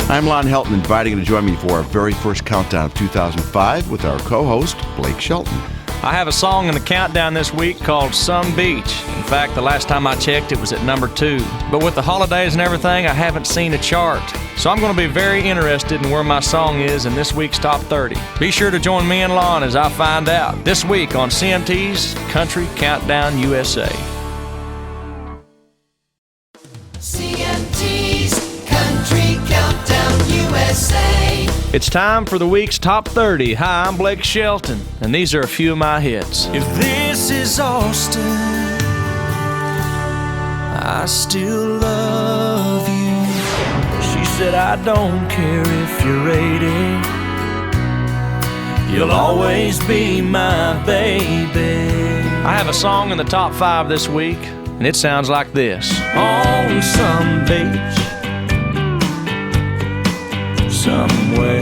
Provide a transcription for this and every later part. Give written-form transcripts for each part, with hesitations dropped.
I'm Lon Helton, inviting you to join me for our very first countdown of 2005 with our co-host, Blake Shelton. I have a song in the countdown this week called Some Beach. In fact, the last time I checked, it was at number 2. But with the holidays and everything, I haven't seen a chart. So I'm going to be very interested in where my song is in this week's Top 30. Be sure to join me and Lon as I find out this week on CMT's Country Countdown USA. CMT's Country Countdown USA. It's time for the week's Top 30. Hi, I'm Blake Shelton, and these are a few of my hits. If this is Austin, I still love you. She said, I don't care if you're 80, you'll always be my baby. I have a song in the top 5 this week, and it sounds like this. On some beach, somewhere.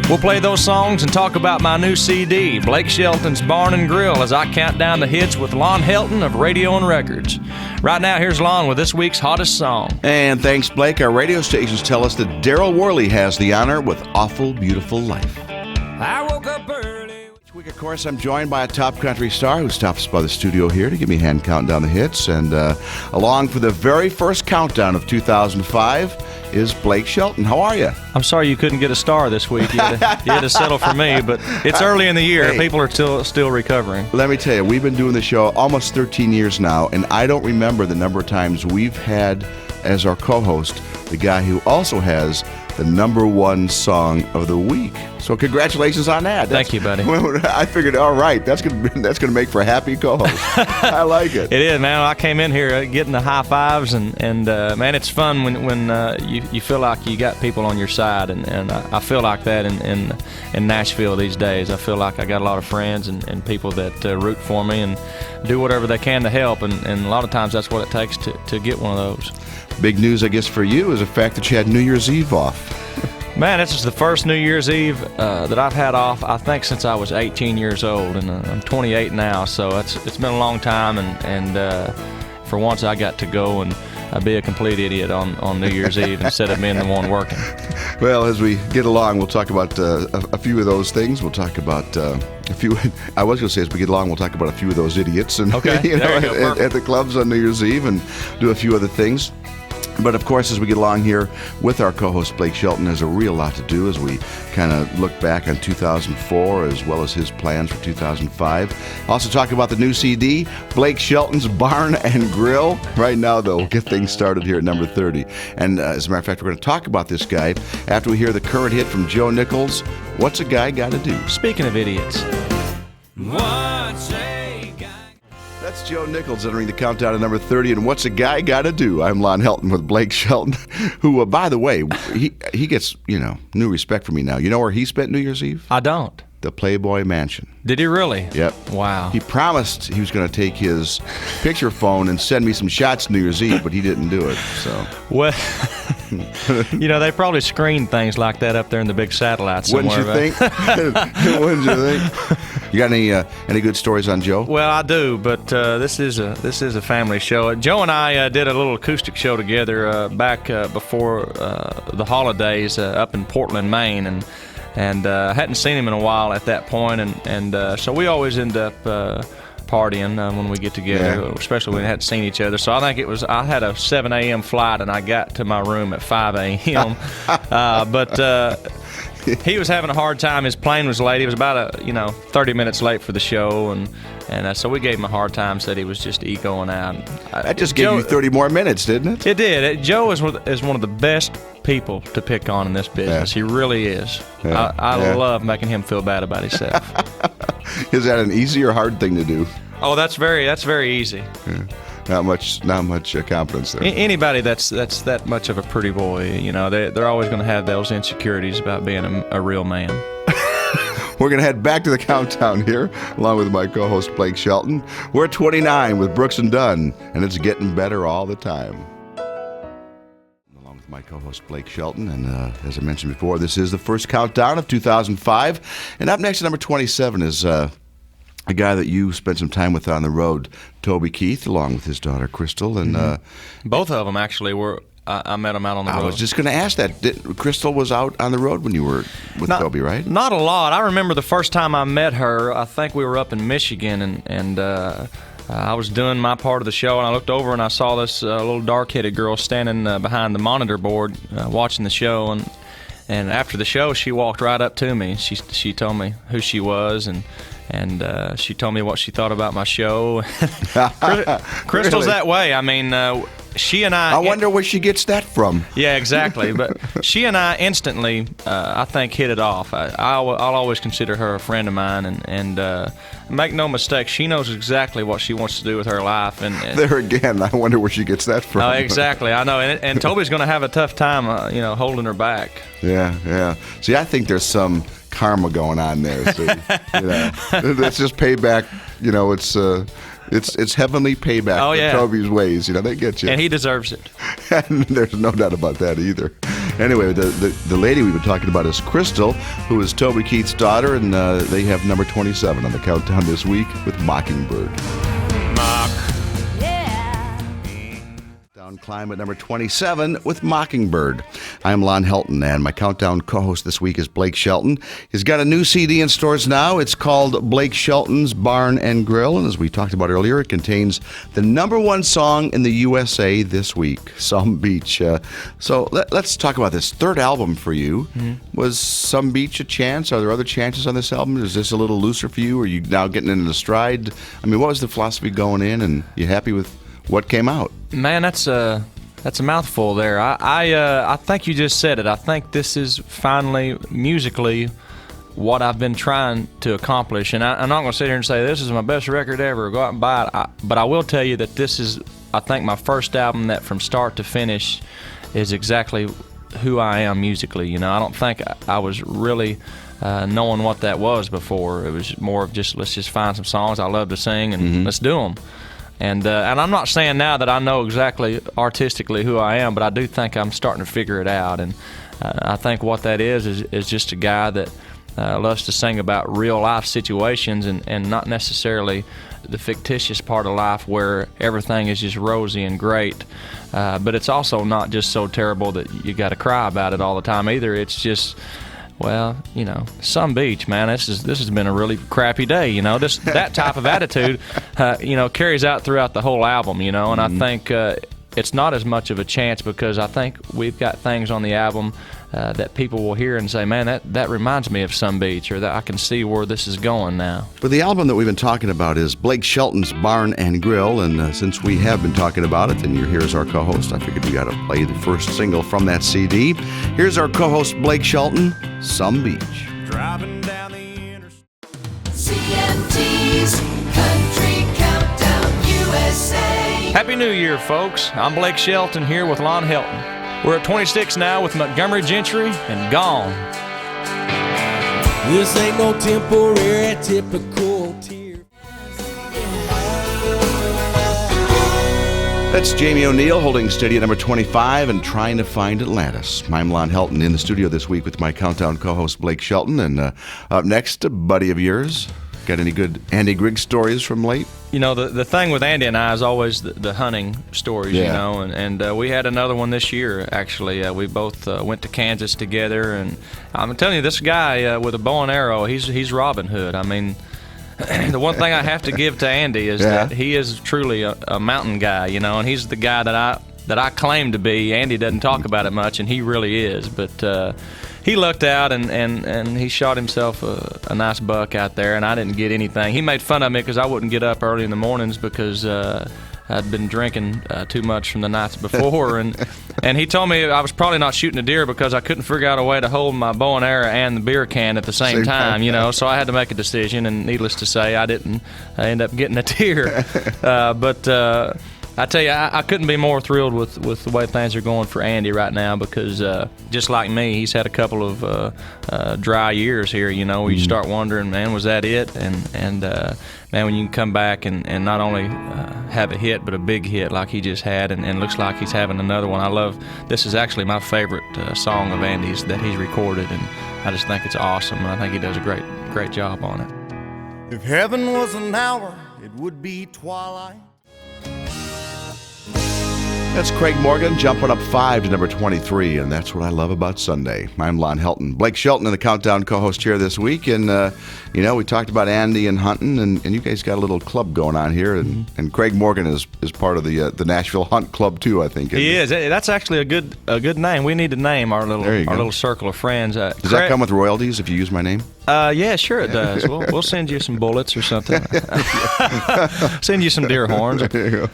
We'll play those songs and talk about my new CD, Blake Shelton's Barn and Grill, as I count down the hits with Lon Helton of Radio and Records. Right now, here's Lon with this week's hottest song. And thanks, Blake. Our radio stations tell us that Daryl Worley has the honor with Awful Beautiful Life. I woke up early. This week, of course, I'm joined by a top country star who stops by the studio here to give me a hand counting down the hits. And along for the very first countdown of 2005 is Blake Shelton. How are you? I'm sorry you couldn't get a star this week. You had to settle for me, but it's early in the year. Hey. People are still recovering. Let me tell you, we've been doing the show almost 13 years now, and I don't remember the number of times we've had as our co-host the guy who also has the number 1 song of the week. So congratulations on that. Thank you, buddy. I figured, all right, that's gonna make for a happy co-host. I like it. It is, man. I came in here getting the high fives, and man, it's fun when you feel like you got people on your side, and I feel like that in Nashville these days. I feel like I got a lot of friends and people that root for me and do whatever they can to help, and a lot of times that's what it takes to get one of those. Big news, I guess, for you is the fact that you had New Year's Eve off. Man, this is the first New Year's Eve that I've had off, I think, since I was 18 years old, and I'm 28 now, so it's been a long time, and for once I got to go and be a complete idiot on New Year's Eve instead of being the one working. Well, as we get along, we'll talk about a few of those things. We'll talk about a few. I was going to say, as we get along, we'll talk about a few of those idiots, and okay, there you go, at the clubs on New Year's Eve, and do a few other things. But, of course, as we get along here with our co-host Blake Shelton, there's a real lot to do as we kind of look back on 2004 as well as his plans for 2005. Also talk about the new CD, Blake Shelton's Barn and Grill. Right now, though, we'll get things started here at number 30. And as a matter of fact, we're going to talk about this guy after we hear the current hit from Joe Nichols, What's a Guy Gotta Do? Speaking of idiots. What's a guy? That's Joe Nichols entering the countdown at number 30, and What's a Guy Gotta Do? I'm Lon Helton with Blake Shelton, who, by the way, he gets, new respect from me now. You know where he spent New Year's Eve? I don't. The Playboy Mansion. Did he really? Yep. Wow. He promised he was going to take his picture phone and send me some shots New Year's Eve, but he didn't do it, so. Well, they probably screen things like that up there in the big satellite somewhere. Wouldn't you think? Wouldn't you think? You got any good stories on Joe? Well, I do, but this is a family show. Joe and I did a little acoustic show together back before the holidays up in Portland, Maine, and hadn't seen him in a while at that point, and so we always end up partying when we get together, especially when we hadn't seen each other. So I think I had a 7 a.m. flight, and I got to my room at 5 a.m. But he was having a hard time. His plane was late. He was about 30 minutes late for the show, and so we gave him a hard time. Said he was just egoing out. That just gave you 30 more minutes, didn't it? It did. Joe is one of the best people to pick on in this business. Yeah. He really is. Yeah. I love making him feel bad about himself. Is that an easy or hard thing to do? Oh, that's very easy. Yeah. Not much confidence there. Anybody that's that much of a pretty boy, they're always going to have those insecurities about being a real man. We're going to head back to the countdown here, along with my co-host Blake Shelton. We're at 29 with Brooks and Dunn, and it's getting better all the time. Along with my co-host Blake Shelton, and as I mentioned before, this is the first countdown of 2005. And up next at number 27 is a guy that you spent some time with on the road, Toby Keith, along with his daughter Crystal, and both of them actually were I met him out on the road. I was just going to ask that. Crystal was out on the road when you were with Toby, right? Not a lot. I remember the first time I met her, I think we were up in Michigan, and I was doing my part of the show, and I looked over and I saw this little dark-headed girl standing behind the monitor board watching the show, and after the show, she walked right up to me. She told me who she was, and she told me what she thought about my show. Crystal's that way. I mean, she and I wonder where she gets that from. Yeah, exactly. But she and I instantly, I think, hit it off. I'll always consider her a friend of mine, and make no mistake, she knows exactly what she wants to do with her life. And there again, I wonder where she gets that from. Exactly, I know. And Toby's going to have a tough time, holding her back. Yeah. See, I think there's some karma going on there. So, that's just payback. It's heavenly payback for Toby's ways. They get you, and he deserves it. And there's no doubt about that either. Anyway, the lady we've been talking about is Crystal, who is Toby Keith's daughter, and they have number 27 on the countdown this week with Mockingbird. Climb at number 27 with Mockingbird. I'm Lon Helton, and my countdown co-host this week is Blake Shelton. He's got a new CD in stores now. It's called Blake Shelton's Barn and Grill, and as we talked about earlier, it contains the number one song in the USA this week, Some Beach. So let's talk about this third album for you. Mm-hmm. Was Some Beach a chance? Are there other chances on this album? Is this a little looser for you? Are you now getting into the stride? I mean, what was the philosophy going in, and you happy with what came out? Man, that's a mouthful there. I think you just said it. I think this is finally musically what I've been trying to accomplish. And I'm not going to sit here and say this is my best record ever. Go out and buy it. But I will tell you that this is, I think, my first album that from start to finish is exactly who I am musically. I don't think I was really knowing what that was before. It was more of just let's just find some songs I love to sing and let's do them. And I'm not saying now that I know exactly artistically who I am, but I do think I'm starting to figure it out. And I think what that is just a guy that loves to sing about real life situations and not necessarily the fictitious part of life where everything is just rosy and great. But it's also not just so terrible that you got to cry about it all the time either. It's just, well, Some Beach, man, this has been a really crappy day, that type of attitude, carries out throughout the whole album, and I think it's not as much of a chance because I think we've got things on the album that people will hear and say, man, that reminds me of Some Beach, or that I can see where this is going now. But the album that we've been talking about is Blake Shelton's Barn and Grill, and since we have been talking about it and you're here as our co-host, I figured we got to play the first single from that CD. Here's our co-host Blake Shelton, Some Beach. Driving down the interstate. CMT's Country Countdown USA. Happy New Year, folks. I'm Blake Shelton here with Lon Helton. We're at 26 now with Montgomery Gentry and Gone. This ain't no temporary, typical tear. That's Jamie O'Neill holding steady at number 25 and Trying to Find Atlantis. I'm Lon Helton in the studio this week with my countdown co-host Blake Shelton. And up next, a buddy of yours. Got any good Andy Griggs stories from late? The thing with Andy and I is always the hunting stories, and we had another one this year, actually. We both went to Kansas together, and I'm telling you, this guy with a bow and arrow, he's Robin Hood. I mean, the one thing I have to give to Andy is that he is truly a mountain guy, and he's the guy that I claim to be. Andy doesn't talk about it much, and he really is, but he lucked out and he shot himself a nice buck out there, and I didn't get anything. He made fun of me because I wouldn't get up early in the mornings because I'd been drinking too much from the nights before, and he told me I was probably not shooting a deer because I couldn't figure out a way to hold my bow and arrow and the beer can at the same time, so I had to make a decision, and needless to say, I didn't end up getting a deer. But I tell you, I couldn't be more thrilled with the way things are going for Andy right now because just like me, he's had a couple of dry years here, where you start wondering, man, was that it? And man, when you can come back and not only have a hit, but a big hit like he just had, and looks like he's having another one. This is actually my favorite song of Andy's that he's recorded, and I just think it's awesome, and I think he does a great job on it. If heaven was an hour, it would be twilight. That's Craig Morgan jumping up 5 to number 23, and that's what I love about Sunday. I'm Lon Helton. Blake Shelton in the Countdown co-host here this week, and we talked about Andy and hunting, and you guys got a little club going on here, and Craig Morgan is part of the Nashville Hunt Club too, I think. He is. That's actually a good name. We need to name our little circle of friends. Does that come with royalties if you use my name? Yeah, sure it does. We'll send you some bullets or something. Send you some deer horns. There you go.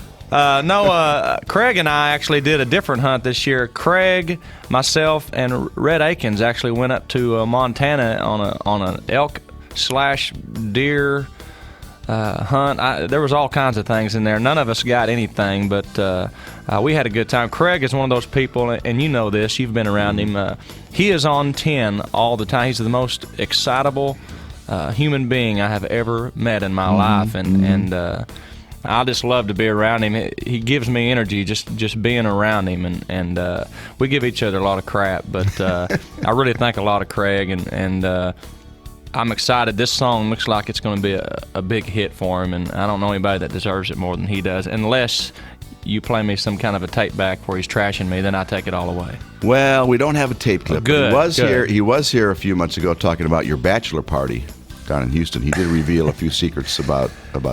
Craig and I actually did a different hunt this year. Craig, myself, and Red Akins actually went up to Montana on an elk/deer hunt. There was all kinds of things in there. None of us got anything, but we had a good time. Craig is one of those people, and you know this. You've been around him. He is on 10 all the time. He's the most excitable human being I have ever met in my life, and I just love to be around him. He gives me energy just being around him, and we give each other a lot of crap, but I really think a lot of Craig, and I'm excited. This song looks like it's going to be a big hit for him, and I don't know anybody that deserves it more than he does, unless you play me some kind of a tape back where he's trashing me, then I take it all away. Well, we don't have a tape clip. Good. He was here a few months ago talking about your bachelor party down in Houston. He did reveal a few secrets about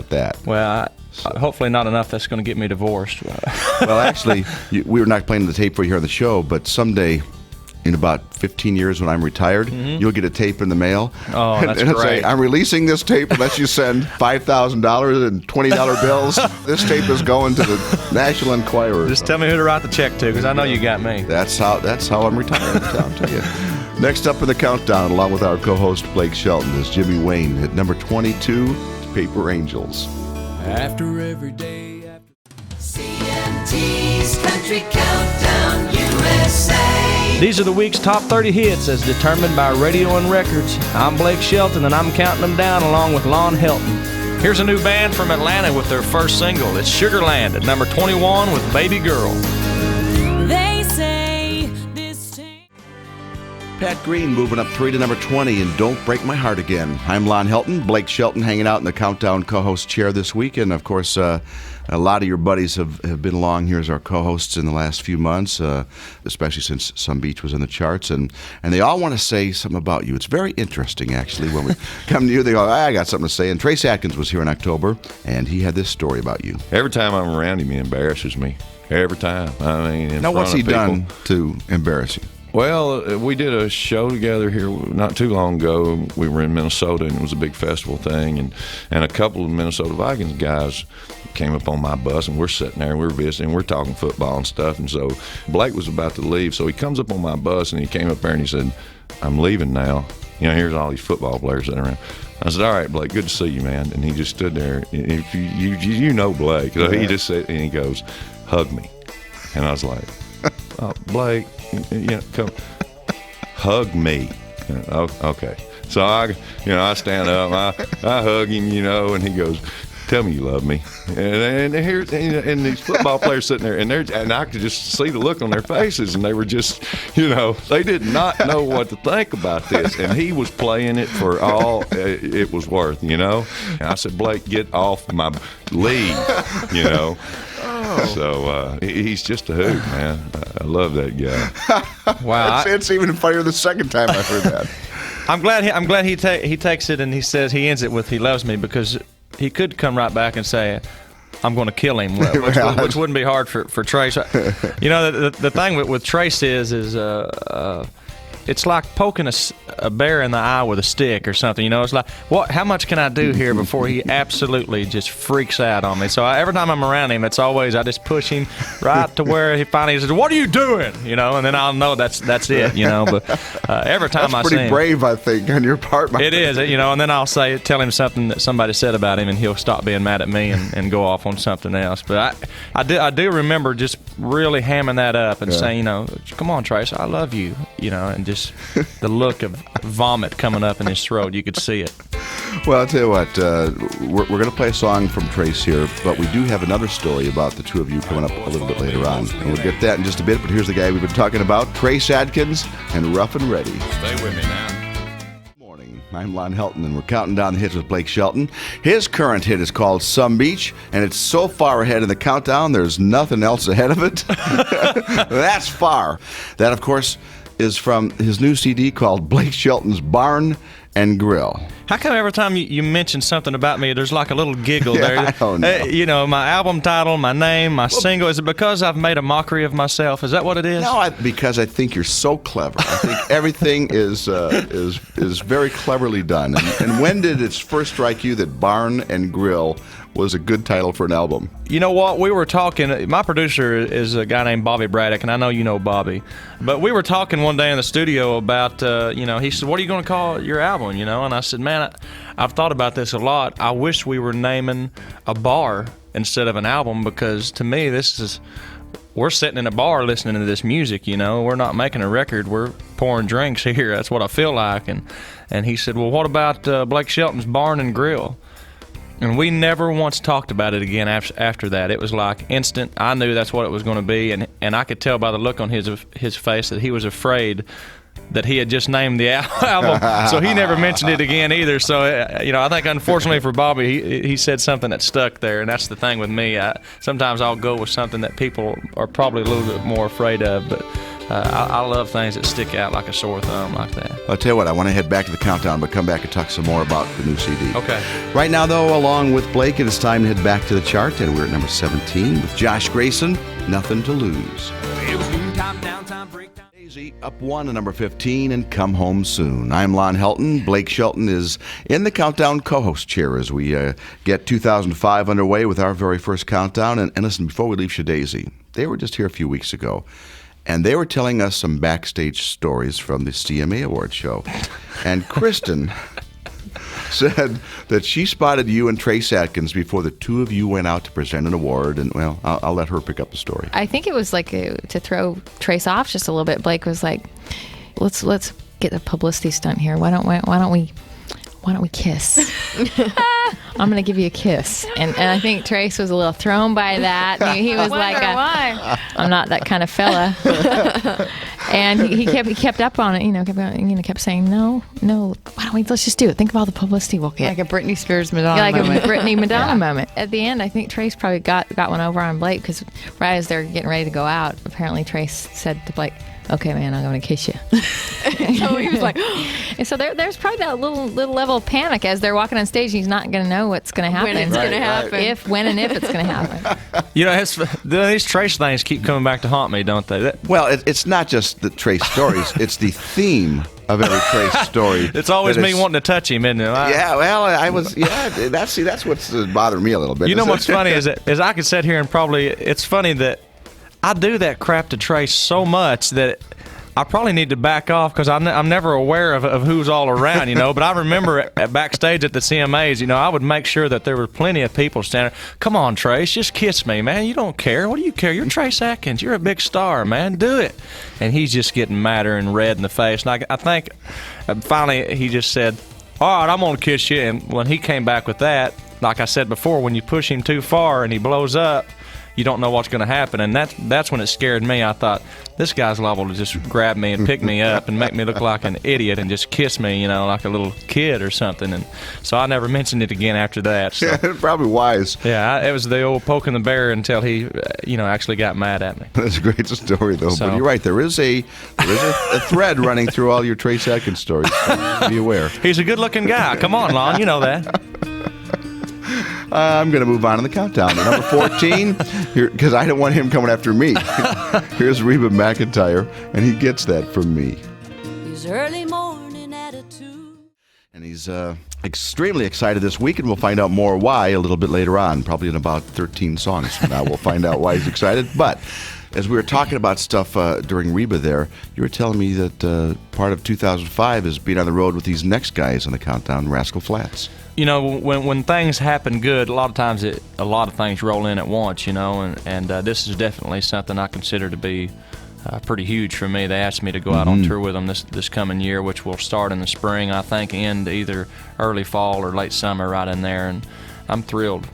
that. Well, hopefully not enough that's going to get me divorced. Well, actually, we were not playing the tape for you here on the show, but someday, in about 15 years when I'm retired, you'll get a tape in the mail. Oh, that's and great. Say, I'm releasing this tape unless you send $5,000 and $20 bills. This tape is going to the National Enquirer. Just tell me who to write the check to, because I know you got me. That's how I'm retiring, I'll tell you. Next up in the countdown, along with our co-host Blake Shelton, is Jimmy Wayne at number 22, Paper Angels. After every day. CMT's Country Countdown USA. These are the week's top 30 hits as determined by Radio and Records. I'm Blake Shelton, and I'm counting them down along with Lon Helton. Here's a new band from Atlanta with their first single. It's Sugarland at number 21 with Baby Girl. They say this Pat Green moving up 3 to number 20 and Don't Break My Heart Again. I'm Lon Helton. Blake Shelton hanging out in the Countdown co-host chair this week. And, of course, a lot of your buddies have been along here as our co-hosts in the last few months, especially since Some Beach was in the charts. And they all want to say something about you. It's very interesting, actually. When we come to you, they go, I got something to say. And Trace Atkins was here in October, and he had this story about you. Every time I'm around him, he embarrasses me. Every time. I mean, Now, what's he done to embarrass you? Well, we did a show together here not too long ago. We were in Minnesota, and it was a big festival thing. And a couple of Minnesota Vikings guys came up on my bus, and we're sitting there, and we're visiting, we're talking football and stuff. And so Blake was about to leave, so he comes up on my bus, and he came up there, and he said, I'm leaving now. You know, here's all these football players sitting around. I said, all right, Blake, good to see you, man. And he just stood there. If you know Blake. So he just said, and he goes, hug me. And I was like, oh, Blake, come hug me. Oh, okay. So I stand up, I hug him, and he goes, tell me you love me. And these football players sitting there, and I could just see the look on their faces, and they were just, they did not know what to think about this. And he was playing it for all it was worth, And I said, Blake, get off my lead, So he's just a hoot, man. I love that guy. Wow, It's even funnier the second time I heard that. I'm glad he takes it and he says he ends it with he loves me, because he could come right back and say I'm going to kill him, which wouldn't be hard for Trace. The thing with Trace is it's like poking a bear in the eye with a stick or something. It's like, how much can I do here before he absolutely just freaks out on me? So every time I'm around him, it's always I just push him right to where he finally says, what are you doing? And then I'll know that's it, But every time I see him. That's pretty brave, I think, on your part. It is, and then I'll tell him something that somebody said about him, and he'll stop being mad at me and go off on something else. But I do remember just really hamming that up and saying, come on, Trace, I love you, and just the look of vomit coming up in his throat. You could see it. Well, I'll tell you what, we're going to play a song from Trace here, but we do have another story about the two of you coming up a little bit later on. And we'll get that in just a bit, but here's the guy we've been talking about, Trace Atkins and Rough and Ready. Stay with me now. Good morning. I'm Lon Helton, and we're counting down the hits with Blake Shelton. His current hit is called Some Beach, and it's so far ahead in the countdown, there's nothing else ahead of it. That's far. That, of course, is from his new CD called Blake Shelton's Barn and Grill. How come every time you mention something about me, there's like a little giggle there? I don't know. You know, my album title, my name, my single. Is it because I've made a mockery of myself? Is that what it is? No, because I think you're so clever. I think everything is very cleverly done. And when did it first strike you that Barn and Grill was a good title for an album? You know what? We were talking. My producer is a guy named Bobby Braddock, and I know you know Bobby. But we were talking one day in the studio about, he said, "What are you going to call your album?" You know, and I said, "Man, I've thought about this a lot. I wish we were naming a bar instead of an album, because to me, we're sitting in a bar listening to this music. You know, we're not making a record. We're pouring drinks here. That's what I feel like." And he said, "Well, what about Blake Shelton's Barn and Grill?" And we never once talked about it again after that. It was like instant. I knew that's what it was going to be, and I could tell by the look on his face that he was afraid that he had just named the album, so he never mentioned it again either. So, I think unfortunately for Bobby, he said something that stuck there, and that's the thing with me. Sometimes I'll go with something that people are probably a little bit more afraid of, but I love things that stick out like a sore thumb like that. I'll tell you what, I want to head back to the countdown, but come back and talk some more about the new CD. Okay. Right now, though, along with Blake, it is time to head back to the chart, and we're at number 17 with Josh Grayson, Nothing to Lose. It was noontime, downtime, breakdown. Daisy up 1 to number 15 and Come Home Soon. I'm Lon Helton. Blake Shelton is in the countdown co-host chair as we get 2005 underway with our very first countdown. And listen, before we leave Daisy, they were just here a few weeks ago, and they were telling us some backstage stories from the CMA Award show. And Kristen said that she spotted you and Trace Atkins before the two of you went out to present an award. And, well, I'll let her pick up the story. I think it was like to throw Trace off just a little bit. Blake was like, let's get a publicity stunt here. Why don't we kiss? I'm going to give you a kiss. And I think Trace was a little thrown by that. He was like, why? I'm not that kind of fella. And he kept up on it, kept saying, no, why don't we, let's just do it. Think of all the publicity we'll get. Like a Britney Spears Madonna moment. A Britney Madonna moment. At the end, I think Trace probably got one over on Blake, because right as they're getting ready to go out, apparently Trace said to Blake, "Okay, man, I'm going to kiss you." So he was like, and so there's probably that little level of panic as they're walking on stage. He's not going to know what's going to happen. When it's going to happen. When and if it's going to happen. These Trace things keep coming back to haunt me, don't they? Well, it's not just the Trace stories. It's the theme of every Trace story. It's always me wanting to touch him, isn't it? Yeah, well, I was. Yeah, that's what's bothering me a little bit. You know what's funny is I could sit here and probably. It's funny that I do that crap to Trace so much that I probably need to back off, because I'm never aware of who's all around, But I remember backstage at the CMAs, I would make sure that there were plenty of people standing. "Come on, Trace, just kiss me, man. You don't care. What do you care? You're Trace Atkins. You're a big star, man. Do it." And he's just getting madder and red in the face. And I think finally he just said, "All right, I'm going to kiss you." And when he came back with that, like I said before, when you push him too far and he blows up, you don't know what's going to happen, and that's when it scared me. I thought, this guy's liable to just grab me and pick me up and make me look like an idiot and just kiss me, like a little kid or something. And so I never mentioned it again after that. So, probably wise. Yeah, it was the old poking the bear until he, actually got mad at me. That's a great story, though. So, but you're right. There is a thread running through all your Trace Atkins stories. So be aware. He's a good-looking guy. Come on, Lon, you know that. I'm going to move on in the countdown to number 14, because I don't want him coming after me. Here's Reba McEntire, and he gets that from me. His early morning attitude. And he's extremely excited this week, and we'll find out more why a little bit later on, probably in about 13 songs from now. We'll find out why he's excited. But as we were talking about stuff during Reba there, you were telling me that part of 2005 is being on the road with these next guys on the countdown, Rascal Flatts. When things happen good, a lot of times a lot of things roll in at once, and this is definitely something I consider to be pretty huge for me. They asked me to go out on tour with them this coming year, which will start in the spring, I think, end either early fall or late summer right in there, and I'm thrilled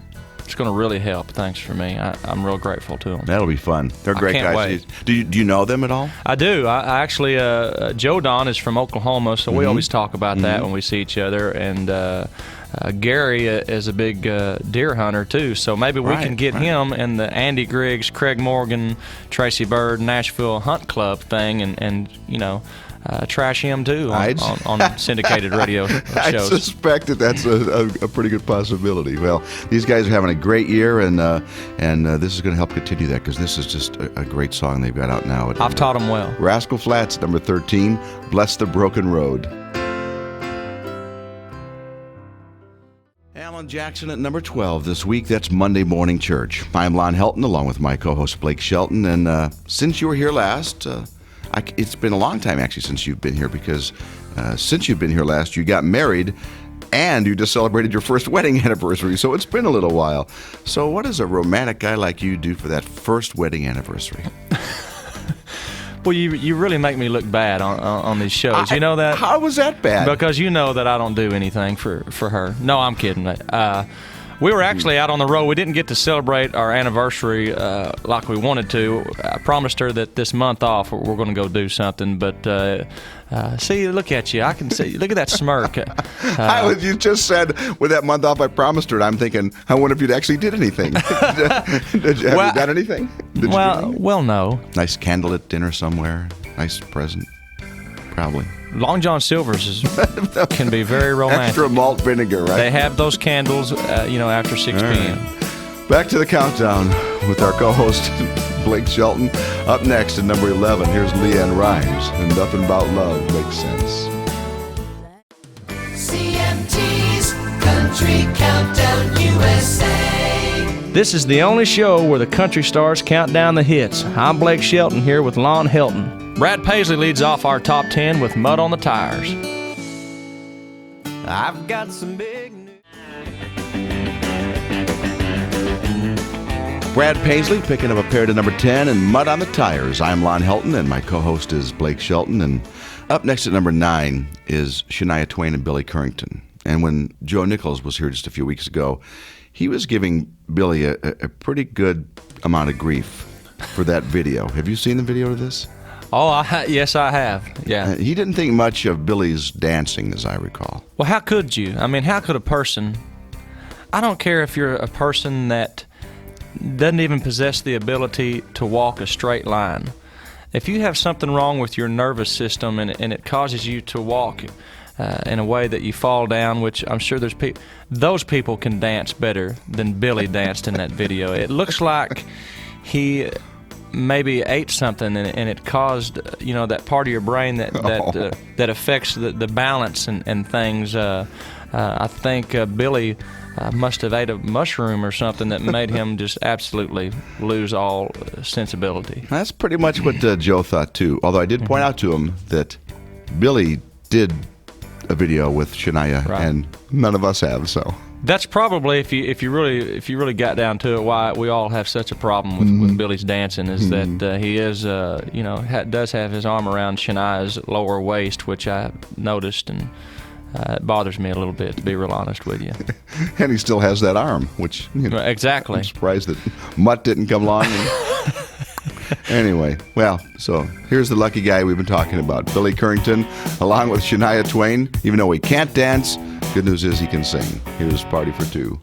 it's going to really help things for me. I'm real grateful to them. That'll be fun. They're great can't guys. wait. Do you know them at all? I do. I actually, Joe Don is from Oklahoma, so we always talk about that when we see each other. And Gary is a big deer hunter, too. So maybe we can get him in the Andy Griggs, Craig Morgan, Tracy Bird, Nashville Hunt Club thing and trash him, too, on syndicated radio shows. I suspect that's a pretty good possibility. Well, these guys are having a great year, and this is going to help continue that because this is just a great song they've got out now. I've taught them well. Rascal Flatts, number 13, Bless the Broken Road. Alan Jackson at number 12 this week. That's Monday Morning Church. I'm Lon Helton, along with my co-host Blake Shelton, and since you were here last... it's been a long time, actually, since you've been here, because since you've been here last, you got married, and you just celebrated your first wedding anniversary, so it's been a little while. So what does a romantic guy like you do for that first wedding anniversary? Well, you really make me look bad on these shows. You know that? How was that bad? Because you know that I don't do anything for her. No, I'm kidding. We were actually out on the road. We didn't get to celebrate our anniversary like we wanted to. I promised her that this month off we're going to go do something. But see, look at you. I can see. Look at that smirk. You just said with that month off I promised her, and I'm thinking, I wonder if you'd actually did anything. Have you done anything? Well, no. Nice candlelit dinner somewhere. Nice present. Probably. Long John Silver's can be very romantic. Extra malt vinegar, right? They have those candles, after 6 p.m. Back to the countdown with our co-host, Blake Shelton. Up next at number 11, here's Leanne Rimes, and Nothing About Love Makes Sense. CMT's Country Countdown USA. This is the only show where the country stars count down the hits. I'm Blake Shelton here with Lon Helton. Brad Paisley leads off our top 10 with Mud on the Tires. I've got some big news. Brad Paisley picking up a pair to number 10 and Mud on the Tires. I'm Lon Helton, and my co-host is Blake Shelton. And up next at number 9 is Shania Twain and Billy Currington. And when Joe Nichols was here just a few weeks ago, he was giving Billy a pretty good amount of grief for that video. Have you seen the video of this? Oh, yes, I have. Yeah. He didn't think much of Billy's dancing, as I recall. Well, how could you? I mean, how could a person... I don't care if you're a person that doesn't even possess the ability to walk a straight line. If you have something wrong with your nervous system and it causes you to walk in a way that you fall down, which I'm sure those people can dance better than Billy danced in that video. It looks like he... maybe ate something and it caused that part of your brain that affects the balance and things. I think Billy must have ate a mushroom or something that made him just absolutely lose all sensibility. That's pretty much what Joe thought too. Although I did point out to him that Billy did a video with Shania, and none of us have. So. That's probably if you really got down to it, why we all have such a problem with Billy's dancing is that he is does have his arm around Shania's lower waist, which I noticed, and it bothers me a little bit, to be real honest with you. And he still has that arm, which exactly. I'm surprised that Mutt didn't come along. Anyway, well, so here's the lucky guy we've been talking about, Billy Currington, along with Shania Twain. Even though he can't dance, good news is he can sing. Here's Party for Two.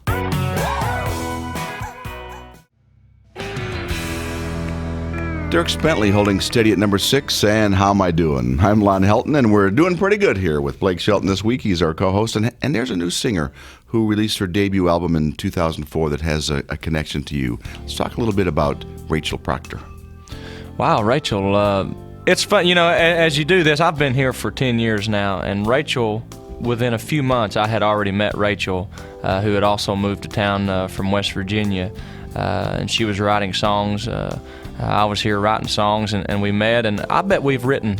Dirk Bentley holding steady at number 6, and How Am I Doing? I'm Lon Helton, and we're doing pretty good here with Blake Shelton this week. He's our co-host, and there's a new singer who released her debut album in 2004 that has a connection to you. Let's talk a little bit about Rachel Proctor. Wow, Rachel, it's fun. As you do this, I've been here for 10 years now, and Rachel, within a few months, I had already met Rachel, who had also moved to town from West Virginia, and she was writing songs. I was here writing songs, and we met, and I bet we've written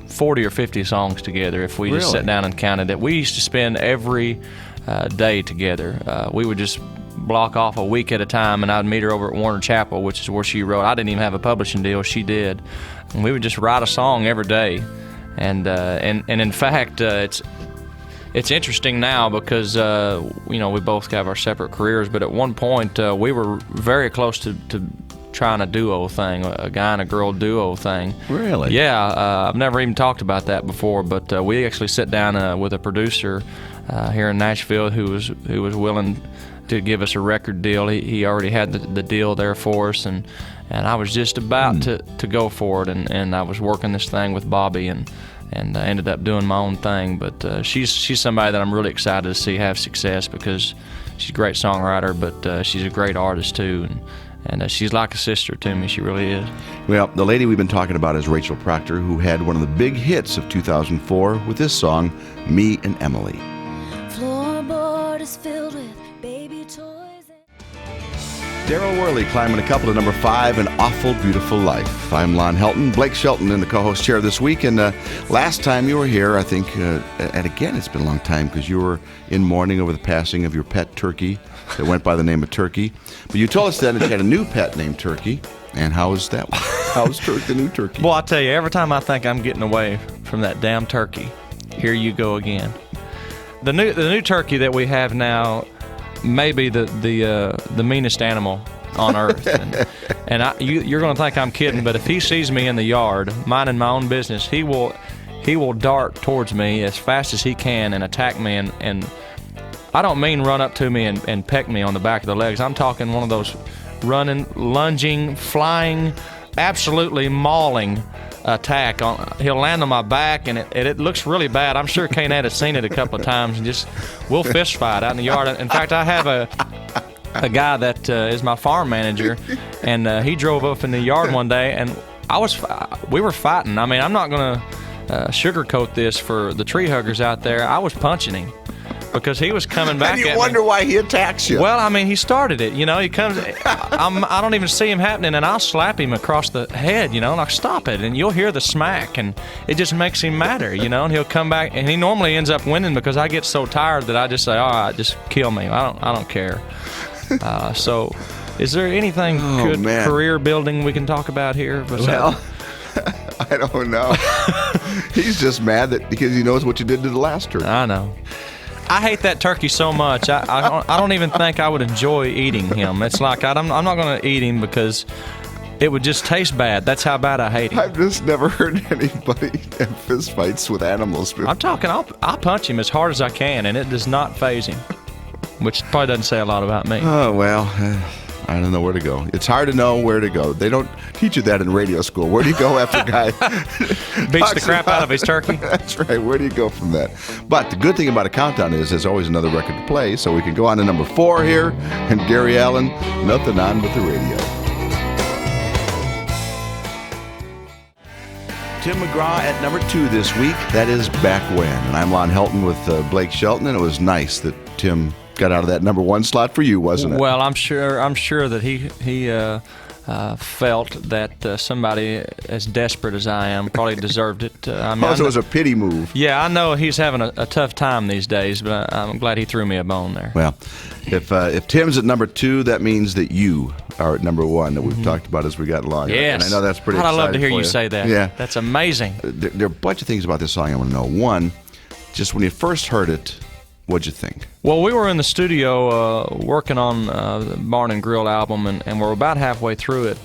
40 or 50 songs together if we just sat down and counted it. We used to spend every day together. We would just block off a week at a time, and I'd meet her over at Warner Chapel, which is where she wrote. I didn't even have a publishing deal. She did. And we would just write a song every day. And in fact, it's interesting now because we both have our separate careers. But at one point, we were very close to trying a duo thing, a guy and a girl duo thing. Really? Yeah. I've never even talked about that before, but we actually sat down with a producer here in Nashville who was willing to give us a record deal. He already had the deal there for us, and I was just about to go for it, and I was working this thing with Bobby, and I ended up doing my own thing. But she's somebody that I'm really excited to see have success because she's a great songwriter, but she's a great artist too, and she's like a sister to me. She really is. Well, the lady we've been talking about is Rachel Proctor, who had one of the big hits of 2004 with this song, Me and Emily. Floorboard is filled with baby toys. Daryl Worley climbing a couple to number 5, An Awful Beautiful Life. I'm Lon Helton, Blake Shelton in the co-host chair this week. And last time you were here, I think, and again, it's been a long time because you were in mourning over the passing of your pet turkey that went by the name of Turkey. But you told us then that you had a new pet named Turkey. And how is that? How's the new turkey? Well, I tell you, every time I think I'm getting away from that damn turkey, here you go again. The new turkey that we have now may be the meanest animal on earth, and you're going to think I'm kidding, but if he sees me in the yard minding my own business, he will dart towards me as fast as he can and attack me, and I don't mean run up to me and peck me on the back of the legs. I'm talking one of those running, lunging, flying, absolutely mauling attack. He'll land on my back, and it looks really bad. I'm sure K-Nat has seen it a couple of times, and we'll fist fight out in the yard. In fact, I have a guy that is my farm manager, and he drove up in the yard one day, and we were fighting. I mean, I'm not going to sugarcoat this for the tree huggers out there. I was punching him because he was coming back and at me. You wonder why he attacks you. Well, I mean, he started it. He comes. I don't even see him happening, and I'll slap him across the head. Like, stop it, and you'll hear the smack, and it just makes him madder. And he'll come back, and he normally ends up winning because I get so tired that I just say, all right, just kill me. I don't care. So, is there anything good career building we can talk about here? Well, I don't know. He's just mad because he knows what you did to the last turkey. I know. I hate that turkey so much. I don't even think I would enjoy eating him. It's like I'm not going to eat him because it would just taste bad. That's how bad I hate him. I've just never heard anybody have fist fights with animals before. I'm talking, I'll punch him as hard as I can, and it does not faze him, which probably doesn't say a lot about me. Oh, well, I don't know where to go. It's hard to know where to go. They don't teach you that in radio school. Where do you go after a guy beats the crap out of his turkey? That's right. Where do you go from that? But the good thing about a countdown is there's always another record to play, so we can go on to number 4 here. And Gary Allen, Nothing On But the Radio. Tim McGraw at number 2 this week. That is Back When. And I'm Lon Helton with Blake Shelton, and it was nice that Tim got out of that number 1 slot for you, wasn't it? Well, I'm sure that he felt that somebody as desperate as I am probably deserved it. It was a pity move. Yeah, I know he's having a tough time these days, but I'm glad he threw me a bone there. Well, if Tim's at number 2, that means that you are at number 1 that we've talked about as we got along. Yes. And I know that's pretty exciting. I'd love to hear for you say that. Yeah. That's amazing. There are a bunch of things about this song I want to know. One, just when you first heard it, what'd you think? Well, we were in the studio working on the Barn and Grill album, and we're about halfway through it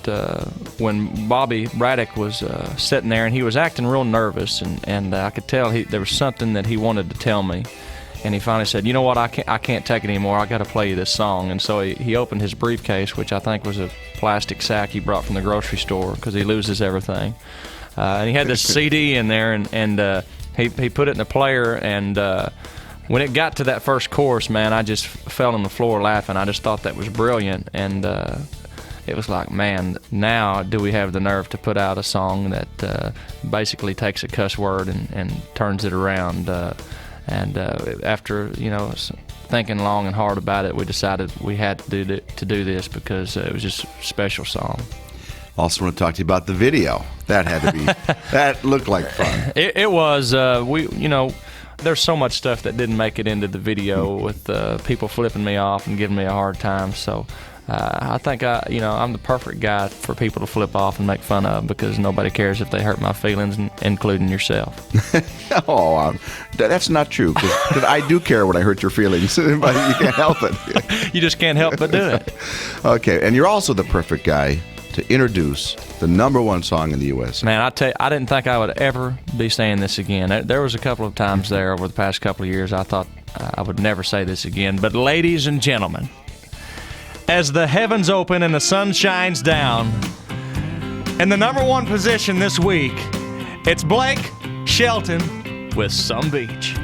when Bobby Braddock was sitting there, and he was acting real nervous, and I could tell there was something that he wanted to tell me. And he finally said, you know what, I can't take it anymore. I got to play you this song. And so he opened his briefcase, which I think was a plastic sack he brought from the grocery store because he loses everything. And he had this CD in there, and he put it in the player, and when it got to that first chorus, man, I just fell on the floor laughing. I just thought that was brilliant, and it was like, man, now do we have the nerve to put out a song that basically takes a cuss word and turns it around. And after thinking long and hard about it, we decided we had to do this because it was just a special song. Also want to talk to you about the video. That had to be that looked like fun. It was. There's so much stuff that didn't make it into the video with people flipping me off and giving me a hard time. So I think I'm the perfect guy for people to flip off and make fun of because nobody cares if they hurt my feelings, including yourself. That's not true because I do care when I hurt your feelings, but you can't help it. You just can't help but do it. Okay, and you're also the perfect guy to introduce the #1 song in the U.S. Man, I tell you, I didn't think I would ever be saying this again. There was a couple of times there over the past couple of years I thought I would never say this again. But ladies and gentlemen, as the heavens open and the sun shines down, in the #1 position this week, it's Blake Shelton with Some Beach.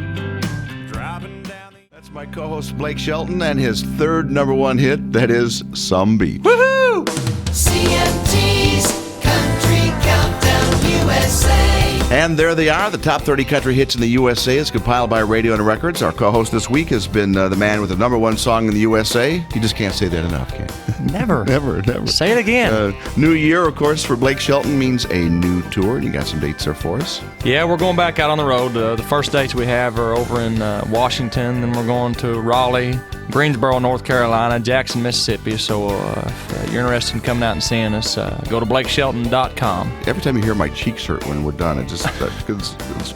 That's my co-host Blake Shelton and his third #1 hit, that is Some Beach. Woohoo! CMT's Country Countdown USA. And there they are, the top 30 country hits in the USA as compiled by Radio and Records. Our co-host this week has been the man with the #1 song in the USA. You just can't say that enough, can you? Never. Never. Say it again. New year, of course, for Blake Shelton means a new tour, and you got some dates there for us. Yeah, we're going back out on the road. The first dates we have are over in Washington, then we're going to Raleigh, Greensboro, North Carolina, Jackson, Mississippi. So if you're interested in coming out and seeing us, go to blakeshelton.com. Every time you hear my cheeks hurt when we're done, it's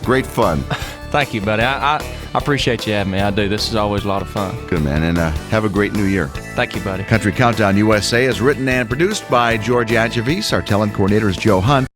great fun. Thank you, buddy. I appreciate you having me. I do. This is always a lot of fun. Good, man, and have a great new year. Thank you, buddy. Country Countdown USA is written and produced by George Adjavis. Our talent coordinator is Joe Hunt.